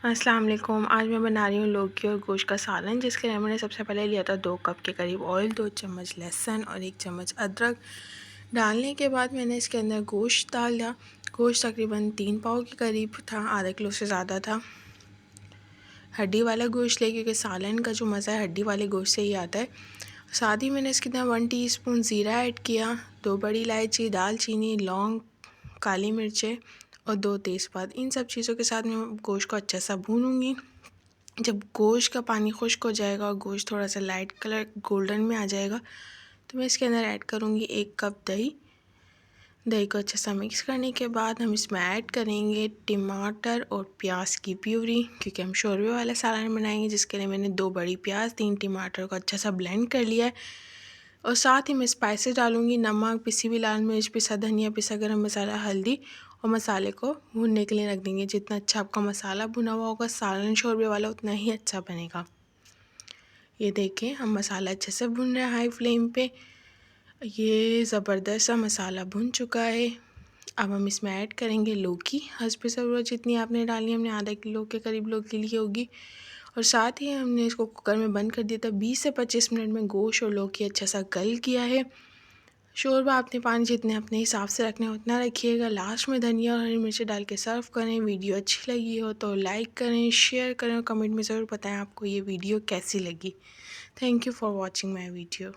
अस्सलाम वालेकुम। आज मैं बना रही हूँ लौकी और गोश्त का सालन, जिसके लिए मैंने सबसे पहले लिया था 2 कप के करीब ऑयल, 2 चम्मच लहसुन और 1 चम्मच अदरक। डालने के बाद मैंने इसके अंदर गोश्त डाला। गोश्त तकरीबन 3 पाव के करीब था, आधा किलो से ज़्यादा था। हड्डी वाला गोश्त ले, क्योंकि सालन का जो मज़ा है हड्डी वाले गोश्त से ही आता है। साथ ही मैंने इसके अंदर 1 टीस्पून ज़ीरा ऐड किया, 2 बड़ी इलायची, दालचीनी, लौंग, काली मिर्चें और 2 तेज़पात। इन सब चीज़ों के साथ मैं गोश्त को अच्छा सा भूनूंगी। जब गोश्त का पानी खुश्क हो जाएगा और गोश्त थोड़ा सा लाइट कलर गोल्डन में आ जाएगा, तो मैं इसके अंदर ऐड करूँगी 1 कप दही। दही को अच्छे से मिक्स करने के बाद हम इसमें ऐड करेंगे टमाटर और प्याज की प्यूरी, क्योंकि हम शोरबे वाला सालन बनाएंगे, जिसके लिए मैंने 2 बड़ी प्याज, 3 टमाटर को अच्छा सा ब्लेंड कर लिया है। और साथ ही मैं स्पाइसेस डालूँगी, नमक, पिसी हुई लाल मिर्च, पिसा धनिया, पिसा गरम मसाला, हल्दी, और मसाले को भूनने के लिए रख देंगे। जितना अच्छा आपका मसाला भुना हुआ होगा सालन शोरबे वाला, उतना ही अच्छा बनेगा। ये देखें, हम मसाला अच्छे से भून रहे हैं हाई फ्लेम पे। ये ज़बरदस्त सा मसाला भुन चुका है। अब हम इसमें ऐड करेंगे लौकी, हस्ब ज़रूरत जितनी आपने डालनी है। हमने आधा किलो के करीब लौकी ली होगी। और साथ ही हमने इसको कुकर में बंद कर दिया था। 20 से 25 मिनट में गोश्त और लौकी अच्छा सा गल किया है। शोरबा आपने पानी जितने अपने हिसाब से रखना है उतना रखिएगा। लास्ट में धनिया और हरी मिर्ची डाल के सर्व करें। वीडियो अच्छी लगी हो तो लाइक करें, शेयर करें और कमेंट में ज़रूर बताएं आपको ये वीडियो कैसी लगी। Thank you for watching my video.